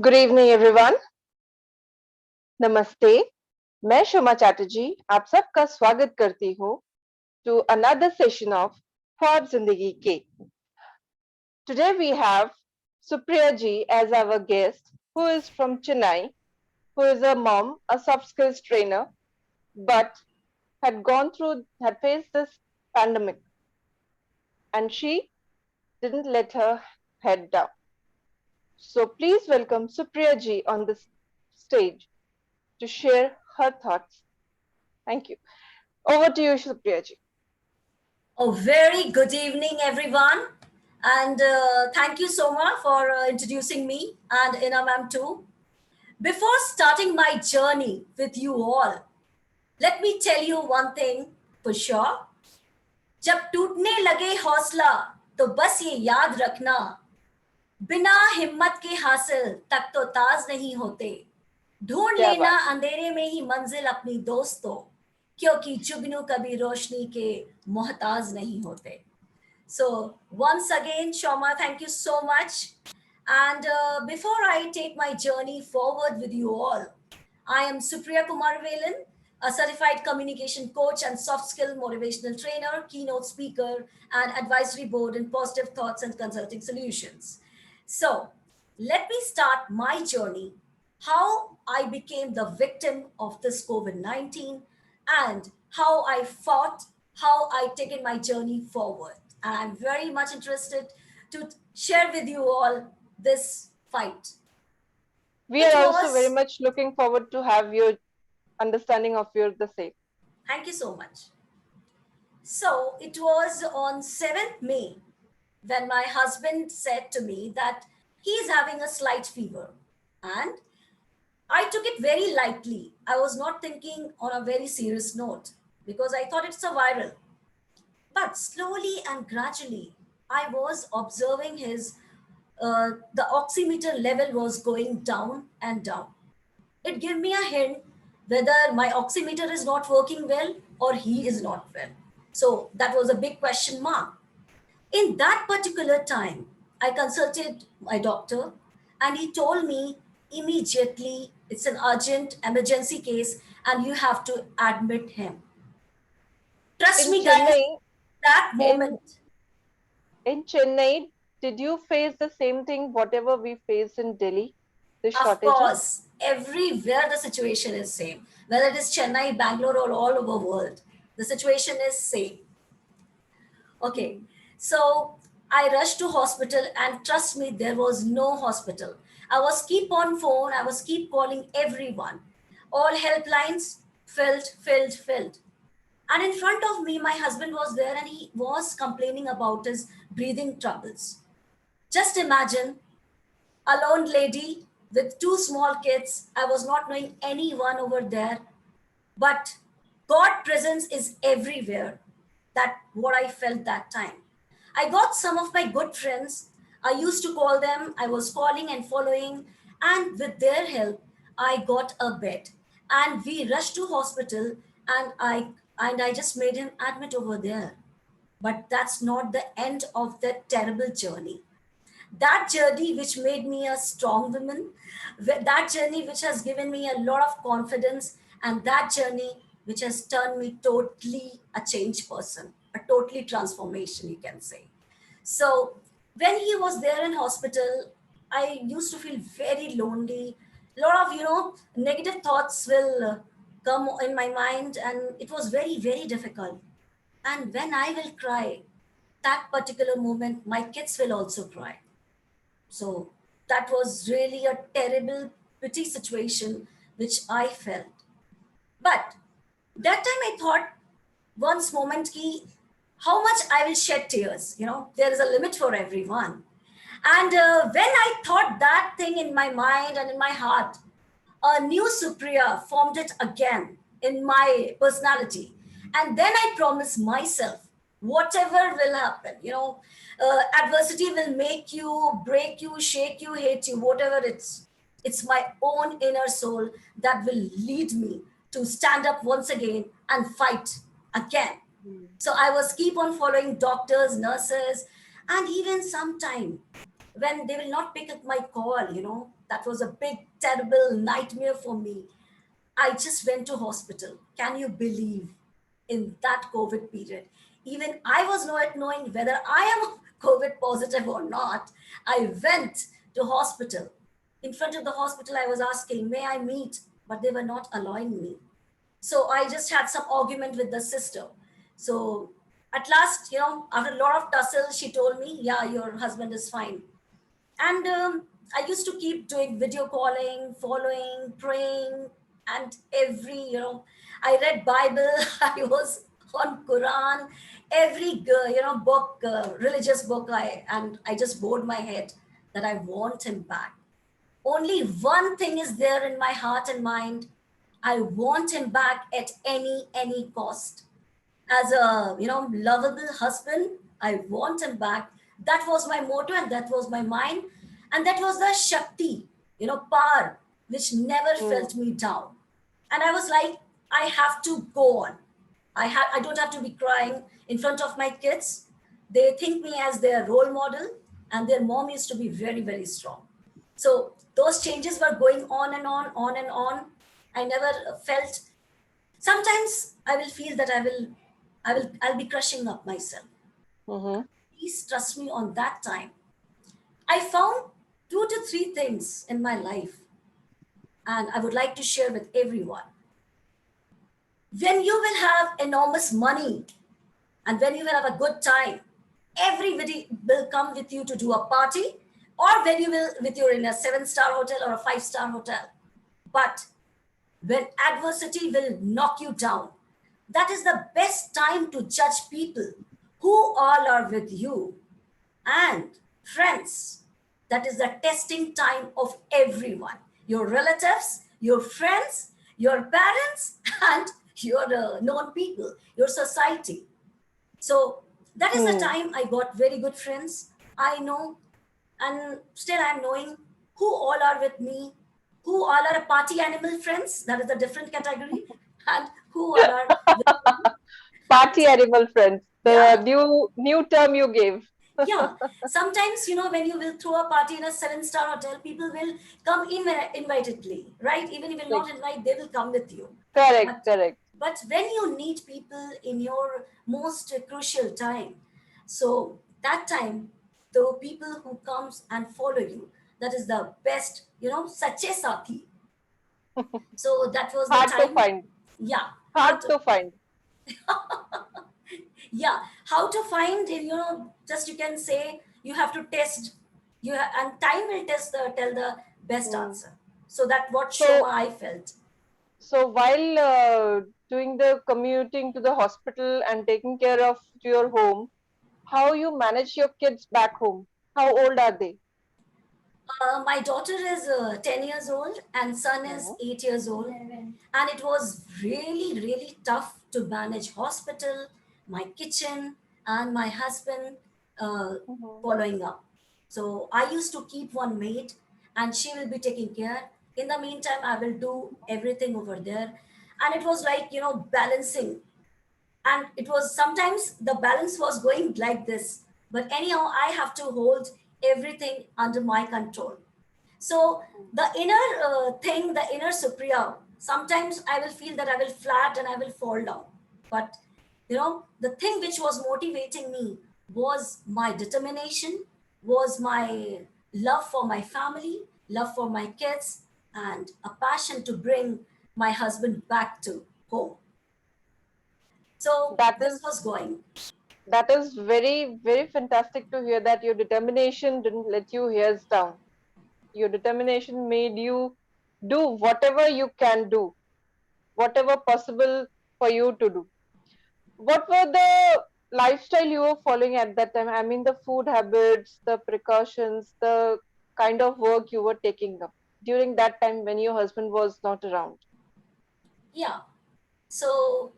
Good evening everyone. नमस्ते। मैं शोमा चैटर्जी आप सबका स्वागत करती हूँ टू अनदर सेशन ऑफ ख्वाब जिंदगी के। Today we have Supriya ji as our guest who is from Chennai, who is a mom, a soft skills trainer, but had faced this pandemic, and she didn't let her head down. So please welcome Supriya ji on the stage to share her thoughts. Thank you. Over to you, Supriya ji. A very good evening, everyone. And thank you so much for introducing me and Ina ma'am too. Before starting my journey with you all, let me tell you one thing for sure. जब टूटने लगे हौसला तो बस ये याद रखना, बिना हिम्मत के हासिल तक तो ताज नहीं होते। ढूंढ क्या लेना बात। अंधेरे में ही मंजिल अपनी दोस्तों, क्योंकि जुगनू कभी रोशनी के मोहताज नहीं होते। So once again, Shoma, thank you so much. And before I take my journey forward with you all, I am Supriya Kumar Velan, a certified communication coach and soft skill motivational trainer, keynote speaker, and advisory board in positive thoughts and consulting solutions. So let me start my journey, how I became the victim of this COVID-19 and how I fought, how I taken my journey forward. And I'm very much interested to share with you all this fight. We It are also very was, much looking forward to have your understanding of your the same. thank you so much. So it was on 7th May when my husband said to me that he's having a slight fever. And I took it very lightly. I was not thinking on a very serious note because I thought it's a viral. But slowly and gradually, I was observing the oximeter level was going down and down. It gave me a hint whether my oximeter is not working well or he is not well. So that was a big question mark. In that particular time, I consulted my doctor and he told me immediately it's an urgent emergency case and you have to admit him. Trust In me, guys, Chennai, that in moment, in Chennai, did you face the same thing whatever we faced in Delhi, the of shortages? course, everywhere the situation is same. Whether it is Chennai, Bangalore, or all over world, the situation is same. Okay, so I rushed to hospital, and trust me, there was no hospital. I was keep on phone. I was keep calling everyone. All helplines filled. And in front of me, my husband was there, and he was complaining about his breathing troubles. Just imagine a lone lady with two small kids. I was not knowing anyone over there, but God presence is everywhere. That what I felt that time. I got some of my good friends. I used to call them. I was calling and following, and with their help, I got a bed, and we rushed to hospital, and I just made him admit over there. But that's not the end of that terrible journey. That journey which made me a strong woman, that journey which has given me a lot of confidence, and that journey which has turned me totally a changed person, a totally transformation, you can say. So when he was there in hospital, I used to feel very lonely. A lot of negative thoughts will come in my mind, and it was very difficult. And when I will cry, that particular moment, my kids will also cry. So that was really a terrible, pity situation which I felt. But that time I thought once moment ki how much I will shed tears. There is a limit for everyone. And when I thought that thing in my mind and in my heart, a new Supriya formed it again in my personality. And then I promised myself, whatever will happen, adversity will make you, break you, shake you, hate you, whatever it's my own inner soul that will lead me to stand up once again and fight again. So I was keep on following doctors, nurses, and even sometime when they will not pick up my call, that was a big, terrible nightmare for me. I just went to hospital. Can you believe in that COVID period? Even I was not knowing whether I am COVID positive or not. I went to hospital. In front of the hospital, I was asking, may I meet? But they were not allowing me. So I just had some argument with the sister. So at last, after a lot of tussle, she told me, yeah, your husband is fine. And I used to keep doing video calling, following, praying, and I read Bible. I was on Quran, every book, religious book. I just bowed my head that I want him back. Only one thing is there in my heart and mind. I want him back at any cost. As a lovable husband, I want him back. That was my motto, and that was my mind, and that was the Shakti, power, which never Hmm. felt me down. And I was like, I have to go on. I don't have to be crying in front of my kids. They think me as their role model, and their mom used to be very, very strong. So those changes were going on and on. I never felt. Sometimes I will feel that I'll be crushing up myself. Mm-hmm. Please trust me on that time. I found 2 to 3 things in my life, and I would like to share with everyone. When you will have enormous money and when you will have a good time, everybody will come with you to do a party, or when you will with you in a 7-star hotel or a 5-star hotel. But when adversity will knock you down, that is the best time to judge people who all are with you. And friends, that is the testing time of everyone, your relatives, your friends, your parents, and your known people, your society. So that is the Hmm. time I got very good friends. I know, and still I'm knowing who all are with me, who all are party animal friends, that is a different category, and who all are with me. Party animal friends, the Yeah, new term you gave. yeah. Sometimes, when you will throw a party in a 7-star hotel, people will come in invitedly, right? Even if you will Like, not invite, they will come with you. correct, But correct. but when you need people in your most crucial time, so that time, the people who comes and follow you, that is the best, sache sati. So that was the Hard to time. find. Yeah, how Hard to, to find. yeah, how to find, just you can say you have to test, and time will tell the best Hmm. answer. So that what Shoma So, I felt. while doing the commuting to the hospital and taking care of your home, how you manage your kids back home? How old are they? My daughter is 10 years old and son is Mhm. 8 years old, and it was really really tough to manage hospital, my kitchen, and my husband uh, Mhm. following up. So I used to keep one maid, and she will be taking care. In the meantime, I will do everything over there, and it was like balancing, and it was sometimes the balance was going like this, but anyhow I have to hold everything under my control. So the inner thing, the inner Supriya, sometimes I will feel that I will flat and I will fall down. But the thing which was motivating me was my determination, was my love for my family, love for my kids, and a passion to bring my husband back to home. So That this is was going. that is very, very fantastic to hear that your determination didn't let you hairs down. Your determination made you do whatever you can do, whatever possible for you to do. What were the lifestyle you were following at that time? I mean, the food habits, the precautions, the kind of work you were taking up during that time when your husband was not around. Yeah. So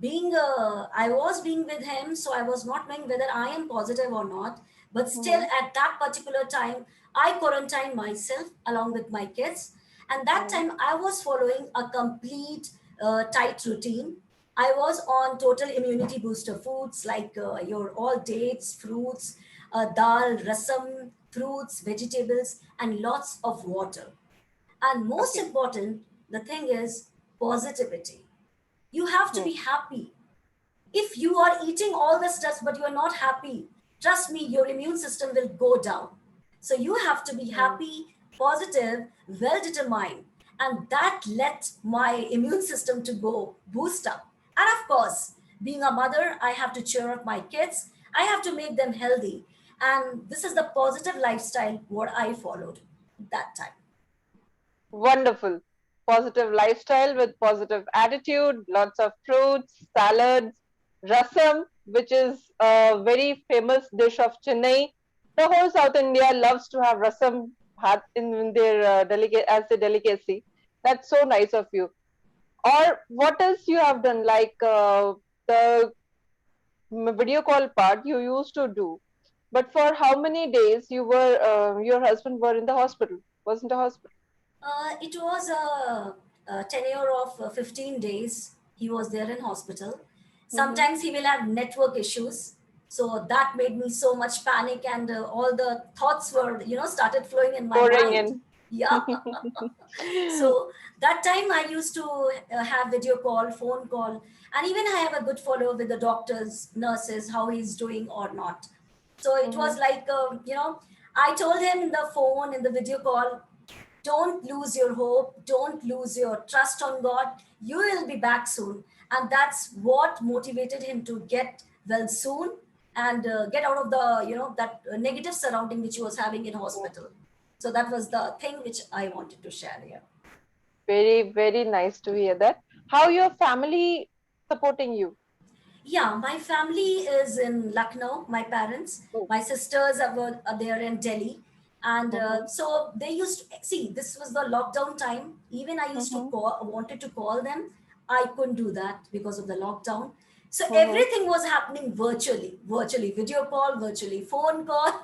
I was being with him, so I was not knowing whether I am positive or not. But still, Mm-hmm. at that particular time, I quarantined myself along with my kids. And that Mm-hmm. time, I was following a complete tight routine. I was on total immunity booster foods like your all dates, fruits, dal, rasam, fruits, vegetables, and lots of water. And most Okay. important, the thing is positivity. You have to Hmm. be happy. If you are eating all the stuff but you are not happy, trust me, your immune system will go down. So you have to be Hmm. happy, positive, well determined, and that let my immune system to go boost up. And of course, being a mother, I have to cheer up my kids. I have to make them healthy, and this is the positive lifestyle what I followed that time. Wonderful. Positive lifestyle with positive attitude, lots of fruits, salads, rasam, which is a very famous dish of Chennai. The whole South India loves to have rasam had in their delicate as a delicacy. That's so nice of you. Or what else you have done, like the video call part you used to do. But for how many days you were your husband were in the hospital? Was in the hospital? It was a tenure of 15 days. He was there in hospital. Hmm. Sometimes he will have network issues. So that made me so much panic, and all the thoughts were, started flowing in my Pouring mind. in. Yeah. So that time I used to have video call, phone call, and even I have a good follow with the doctors, nurses, how he's doing or not. So it was Hmm. like, I told him in the phone, in the video call, don't lose your hope, don't lose your trust on God. You will be back soon. And that's what motivated him to get well soon, and get out of the, that negative surrounding which he was having in hospital. So that was the thing which I wanted to share here. Very, very nice to hear that. How your family supporting you? Yeah, my family is in Lucknow, my parents. Oh. My sisters are there in Delhi. And Mm-hmm. so they used to see, this was the lockdown time. Even I used to Mm-hmm. wanted to call them. I couldn't do that because of the lockdown. So Mm-hmm. everything was happening virtually, video call, virtually, phone call.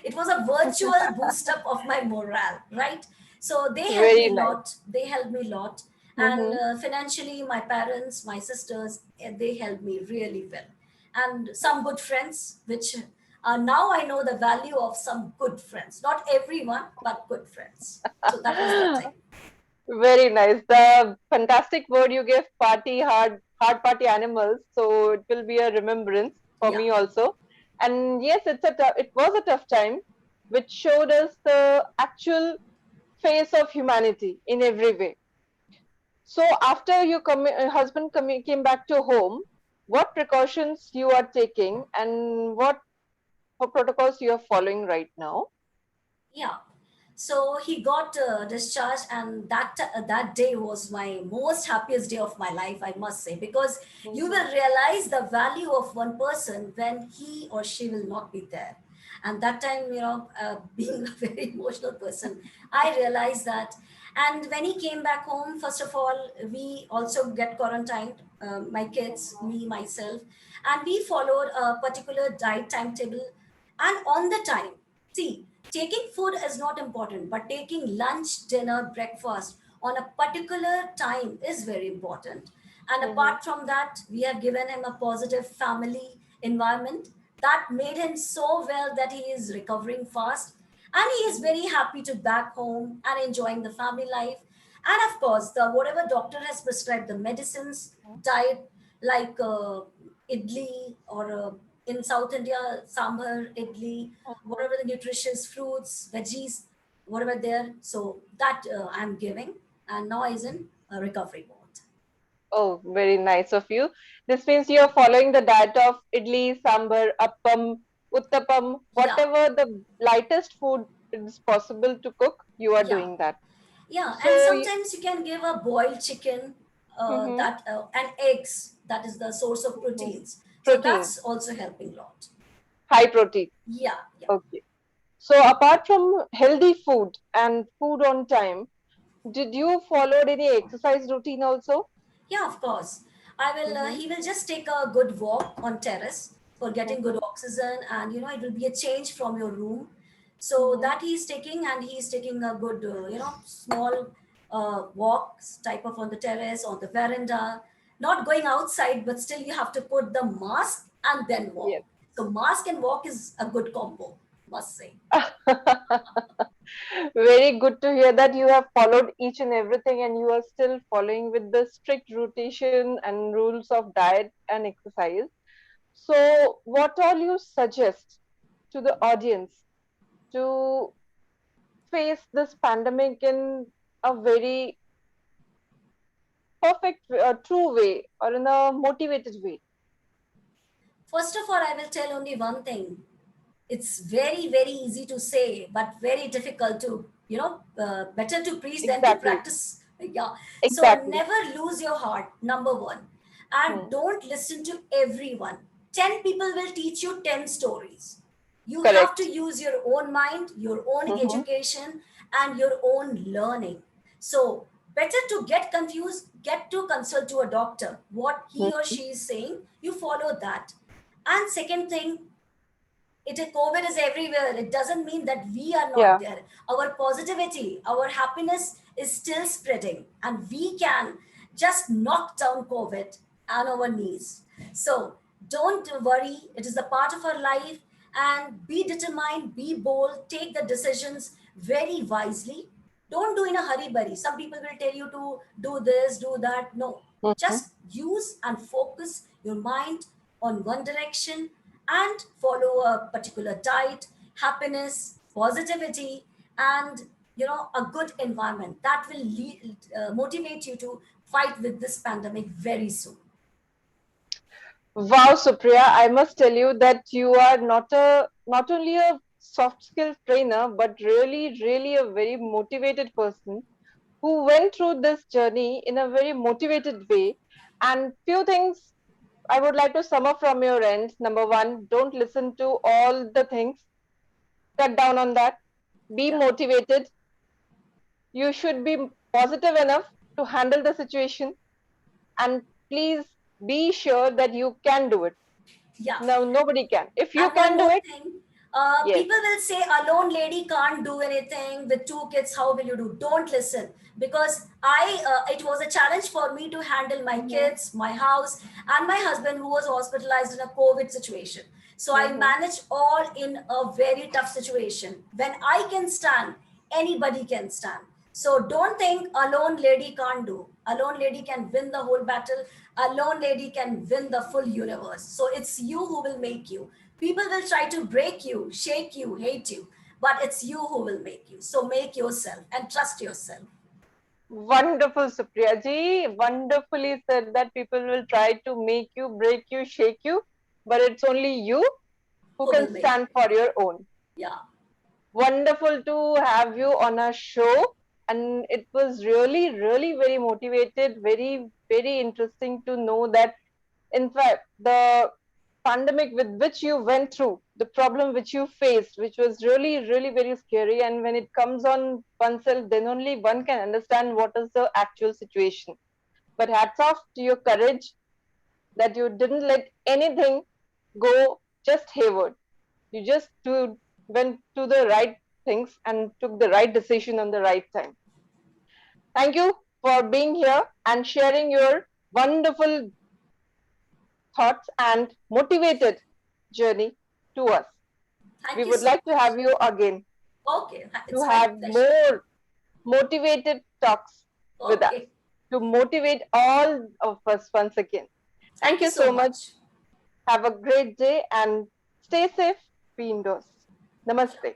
It was a virtual boost up of my morale, right? So they helped me Very a nice. lot. They helped me a lot. And Mm-hmm. financially, my parents, my sisters, they helped me really well. And some good friends, which now I know the value of some good friends. Not everyone, but good friends. So that was the thing. Very nice. The fantastic word you gave, party hard, hard party animals. So it will be a remembrance for Yeah. me also. And yes, it was a tough time, which showed us the actual face of humanity in every way. So after your husband came back to home, what precautions you are taking and what protocols you are following right now? Yeah. So he got discharged, and that day was my most happiest day of my life, I must say, because you Mhm. will realize the value of one person when he or she will not be there. And that time, being a very emotional person, I realized that. And when he came back home, first of all, we also get quarantined, my kids, me, myself, and we followed a particular diet timetable and on the time. See, taking food is not important, but taking lunch, dinner, breakfast on a particular time is very important. And Mhm. apart from that, we have given him a positive family environment that made him so well that he is recovering fast, and he is Mhm. very happy to back home and enjoying the family life. And of course, the whatever doctor has prescribed the medicines, diet, like idli, or in South India, sambar, idli, whatever the nutritious fruits, veggies, whatever there. So that I'm giving, and now is in recovery mode. Oh, very nice of you. This means you are following the diet of idli, sambar, appam, uttapam, Yeah, whatever the lightest food is possible to cook, you are yeah, doing that. yeah. And So, sometimes you can give a boiled chicken, mhm, that and eggs. That is the source of mhm. proteins. So Protein, that's also helping a lot. high protein. Yeah, yeah, Okay. So, apart from healthy food and food on time, did you follow any exercise routine also? yeah. Of course, I will. Mm-hmm. He will just take a good walk on terrace for getting good Mm-hmm. oxygen, and it will be a change from your room. So Mm-hmm. that he's taking, and he's taking a good, small walks type of on the terrace, on the veranda. not going outside, but still you have to put the mask and then walk. Yes. So mask and walk is a good combo, must say. Very good to hear that you have followed each and everything and you are still following with the strict rotation and rules of diet and exercise. So, what all you suggest to the audience to face this pandemic in a very perfect, true way or in a motivated way? First of all, I will tell only one thing. It's very, very easy to say, but very difficult to, better to preach than to Exactly. practice. Yeah. So Exactly. never lose your heart, number one. And Hmm. don't listen to everyone. 10 people will teach you 10 stories. You have to Correct. use your own mind, your own Hmm. education, and your own learning. So better to get confused, get to consult to a doctor. What he or she is saying, you follow that. And second thing, COVID is everywhere. It doesn't mean that we are not Yeah. there. Our positivity, our happiness is still spreading, and we can just knock down COVID on our knees. So don't worry, it is a part of our life, and be determined, be bold, take the decisions very wisely. Don't do in a hurry burry. Some people will tell you to do this, do that. No, Hmm. just use and focus your mind on one direction and follow a particular diet, happiness, positivity, and a good environment that will motivate you to fight with this pandemic very soon. Wow, Supriya, I must tell you that you are not only a soft skill trainer, but really, really a very motivated person who went through this journey in a very motivated way. And few things I would like to sum up from your end. Number one, don't listen to all the things. Cut down on that. Be Yeah, motivated. You should be positive enough to handle the situation. And please be sure that you can do it. yeah. No, nobody can. If you And one can do more it, thing, yes. people will say alone lady can't do anything with two kids. How will you do? Don't listen, because it was a challenge for me to handle my Mm-hmm. kids, my house, and my husband who was hospitalized in a COVID situation. So I Mm-hmm. managed all in a very tough situation. When I can stand, anybody can stand. So don't think alone lady can't do. Alone lady can win the whole battle. Alone lady can win the full universe. So it's you who will make you. People will try to break you, shake you, hate you, but it's you who will make you. So make yourself and trust yourself. Wonderful, Supriya ji. Wonderfully said that people will try to make you, break you, shake you, but it's only you who Who can will make stand you? for your own. Yeah. Wonderful to have you on our show. And it was really, really very motivated, very, very interesting to know that, in fact, the pandemic with which you went through, the problem which you faced, which was really, really very scary. And when it comes on oneself, then only one can understand what is the actual situation. But hats off to your courage that you didn't let anything go just hayward. You just went to the right things and took the right decision on the right time. Thank you for being here and sharing your wonderful thoughts and motivated journey to us. We Thank you would so like to much. have you again Okay. to It's my have pleasure. more motivated talks with us, Okay. to motivate all of us once again. Thank Thank you you so so much. much. Have a great day and stay safe, be indoors. Yeah. Namaste.